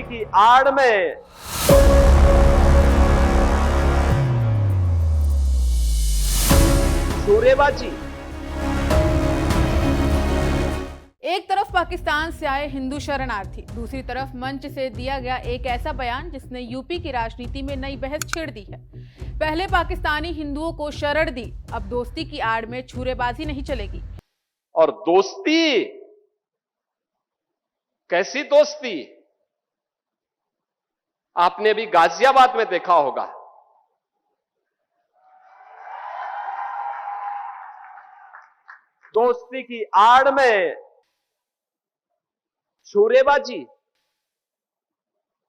की आड़ में सूरेबाजी। एक तरफ पाकिस्तान से आए हिंदू शरणार्थी, दूसरी तरफ मंच से दिया गया एक ऐसा बयान जिसने यूपी की राजनीति में नई बहस छेड़ दी है। पहले पाकिस्तानी हिंदुओं को शरण दी, अब दोस्ती की आड़ में छुरेबाजी नहीं चलेगी। और दोस्ती, कैसी दोस्ती? आपने अभी गाजियाबाद में देखा होगा, दोस्ती की आड़ में छुरेबाजी।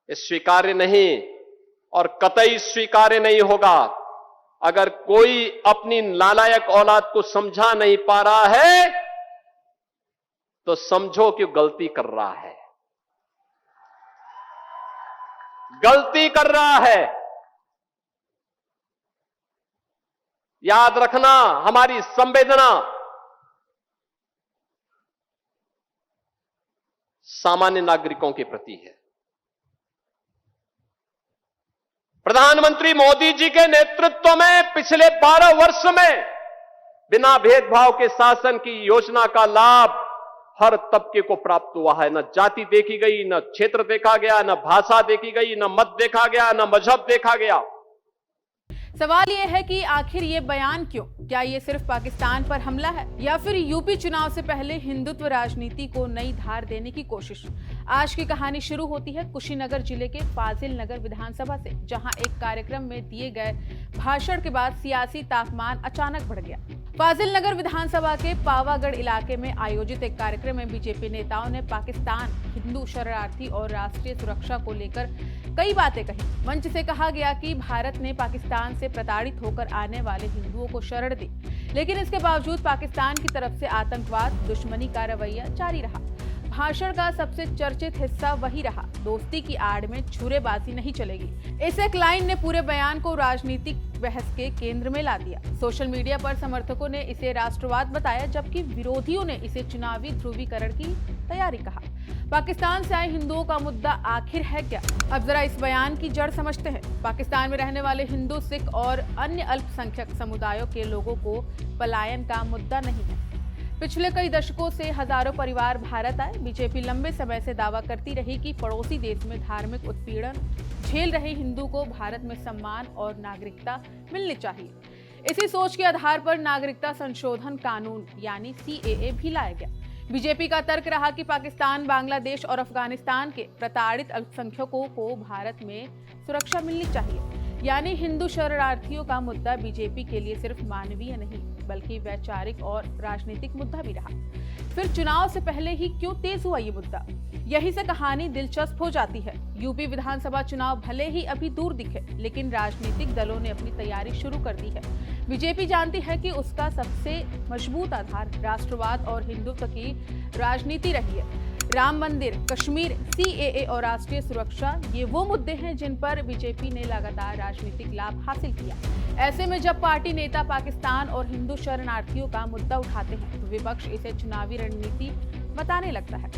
स्वीकार्य नहीं और कतई स्वीकार्य नहीं होगा। अगर कोई अपनी नालायक औलाद को समझा नहीं पा रहा है तो समझो कि गलती कर रहा है, गलती कर रहा है। याद रखना, हमारी संवेदना सामान्य नागरिकों के प्रति है। प्रधानमंत्री मोदी जी के नेतृत्व में पिछले 12 वर्ष में बिना भेदभाव के शासन की योजना का लाभ हर तबके को प्राप्त हुआ है। न जाति देखी गई, न क्षेत्र देखा गया, न भाषा देखी गई, न मत देखा गया, न मजहब देखा गया। सवाल यह है कि आखिर ये बयान क्यों? क्या ये सिर्फ पाकिस्तान पर हमला है या फिर यूपी चुनाव से पहले हिंदुत्व राजनीति को नई धार देने की कोशिश? आज की कहानी शुरू होती है कुशीनगर जिले के फाजिल नगर विधानसभा से, जहां एक कार्यक्रम में दिए गए भाषण के बाद सियासी तापमान अचानक बढ़ गया। फाजिल नगर विधानसभा के पावागढ़ इलाके में आयोजित एक कार्यक्रम में बीजेपी नेताओं ने पाकिस्तान, हिंदू शरणार्थी और राष्ट्रीय सुरक्षा को लेकर कई बातें कही। मंच से कहा गया कि भारत ने पाकिस्तान से प्रताड़ित होकर आने वाले हिंदुओं को शरण दी, लेकिन इसके बावजूद पाकिस्तान की तरफ से आतंकवाद, दुश्मनी का रवैया जारी रहा। भाषण का सबसे चर्चित हिस्सा वही रहा, दोस्ती की आड़ में छुरेबाजी नहीं चलेगी। इस एक लाइन ने पूरे बयान को राजनीतिक बहस के केंद्र में ला दिया। सोशल मीडिया पर समर्थकों ने इसे राष्ट्रवाद बताया, जबकि विरोधियों ने इसे चुनावी ध्रुवीकरण की तैयारी कहा। पाकिस्तान से आए हिंदुओं का मुद्दा आखिर है क्या? अब जरा इस बयान की जड़ समझते हैं। पाकिस्तान में रहने वाले हिंदू, सिख और अन्य अल्पसंख्यक समुदायों के लोगों को पलायन का मुद्दा नहीं है। पिछले कई दशकों से हजारों परिवार भारत आए। बीजेपी लंबे समय से दावा करती रही कि पड़ोसी देश में धार्मिक उत्पीड़न झेल रहे हिंदू को भारत में सम्मान और नागरिकता मिलनी चाहिए। इसी सोच के आधार पर नागरिकता संशोधन कानून यानी CAA भी लाया गया। बीजेपी का तर्क रहा कि पाकिस्तान, बांग्लादेश और अफगानिस्तान के प्रताड़ित अल्पसंख्यकों को भारत में सुरक्षा मिलनी चाहिए। यानी हिंदू शरणार्थियों का मुद्दा बीजेपी के लिए सिर्फ मानवीय नहीं बल्कि वैचारिक और राजनीतिक मुद्दा भी रहा। फिर चुनाव से पहले ही क्यों तेज हुआ ये मुद्दा? यही से कहानी दिलचस्प हो जाती है। यूपी विधानसभा चुनाव भले ही अभी दूर दिखे, लेकिन राजनीतिक दलों ने अपनी तैयारी शुरू कर दी है। बीजेपी जानती है कि उसका सबसे मजबूत आधार राष्ट्रवाद और हिंदुत्व की राजनीति रही है। राम मंदिर, कश्मीर, CAA और राष्ट्रीय सुरक्षा, ये वो मुद्दे हैं जिन पर बीजेपी ने लगातार राजनीतिक लाभ हासिल किया। ऐसे में जब पार्टी नेता पाकिस्तान और हिंदू शरणार्थियों का मुद्दा उठाते हैं तो विपक्ष इसे चुनावी रणनीति बताने लगता है।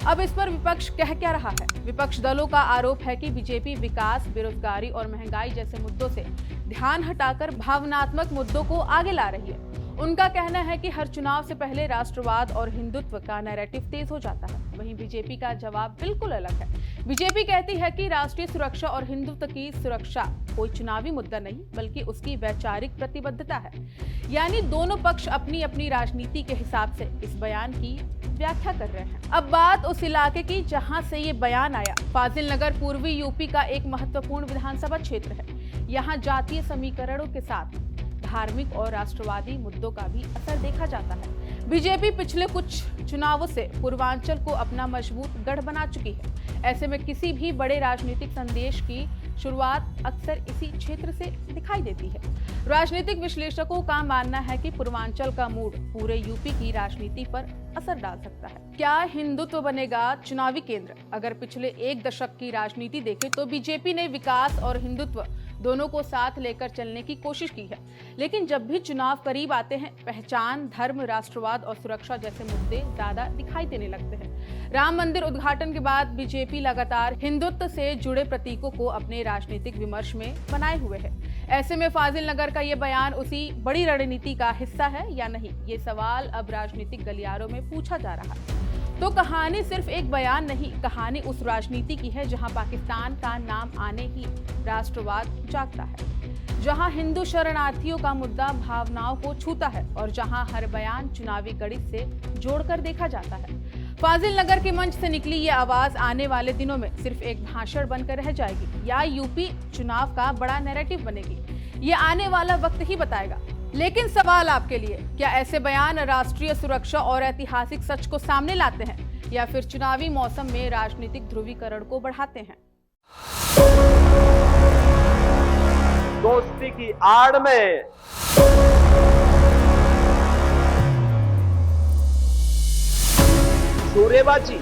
अब इस पर विपक्ष कह क्या रहा है? विपक्ष दलों का आरोप है कि बीजेपी विकास, बेरोजगारी और महंगाई जैसे मुद्दों से ध्यान हटाकर भावनात्मक मुद्दों को आगे ला रही है। उनका कहना है कि हर चुनाव से पहले राष्ट्रवाद और हिंदुत्व का नैरेटिव तेज हो जाता है। वहीं बीजेपी का जवाब बिल्कुल अलग है। बीजेपी कहती है कि राष्ट्रीय सुरक्षा और हिंदुत्व की सुरक्षा कोई चुनावी मुद्दा नहीं बल्कि उसकी वैचारिक प्रतिबद्धता है। यानी दोनों पक्ष अपनी अपनी राजनीति के हिसाब से इस बयान की व्याख्या कर रहे हैं। अब बात उस इलाके की जहां से ये बयान आया। फाजिल नगर पूर्वी यूपी का एक महत्वपूर्ण विधानसभा क्षेत्र है। यहाँ जातीय समीकरणों के साथ धार्मिक और राष्ट्रवादी मुद्दों का भी असर देखा जाता है। बीजेपी पिछले कुछ चुनावों से पूर्वांचल को अपना मजबूत गढ़ बना चुकी है। ऐसे में किसी भी बड़े राजनीतिक संदेश की शुरुआत अक्सर इसी क्षेत्र से दिखाई देती है। राजनीतिक विश्लेषकों का मानना है कि पूर्वांचल का मूड पूरे यूपी की राजनीति पर असर डाल सकता है। क्या हिंदुत्व बनेगा चुनावी केंद्र? अगर पिछले एक दशक की राजनीति देखें तो बीजेपी ने विकास और हिंदुत्व दोनों को साथ लेकर चलने की कोशिश की है। लेकिन जब भी चुनाव करीब आते हैं, पहचान, धर्म, राष्ट्रवाद और सुरक्षा जैसे मुद्दे ज्यादा दिखाई देने लगते हैं। राम मंदिर उद्घाटन के बाद बीजेपी लगातार हिंदुत्व से जुड़े प्रतीकों को अपने राजनीतिक विमर्श में बनाए हुए है। ऐसे में फाजिल नगर का ये बयान उसी बड़ी रणनीति का हिस्सा है या नहीं, ये सवाल अब राजनीतिक गलियारों में पूछा जा रहा है। तो कहानी सिर्फ एक बयान नहीं, कहानी उस राजनीति की है जहां पाकिस्तान का नाम आने ही राष्ट्रवाद जागता है, जहां हिंदू शरणार्थियों का मुद्दा भावनाओं को छूता है और जहां हर बयान चुनावी गणित से जोड़कर देखा जाता है। फाजिल नगर के मंच से निकली ये आवाज आने वाले दिनों में सिर्फ एक भाषण बनकर रह जाएगी या यूपी चुनाव का बड़ा नैरेटिव बनेगी, ये आने वाला वक्त ही बताएगा। लेकिन सवाल आपके लिए, क्या ऐसे बयान राष्ट्रीय सुरक्षा और ऐतिहासिक सच को सामने लाते हैं या फिर चुनावी मौसम में राजनीतिक ध्रुवीकरण को बढ़ाते हैं? दोस्ती की आड़ में सूरेबाजी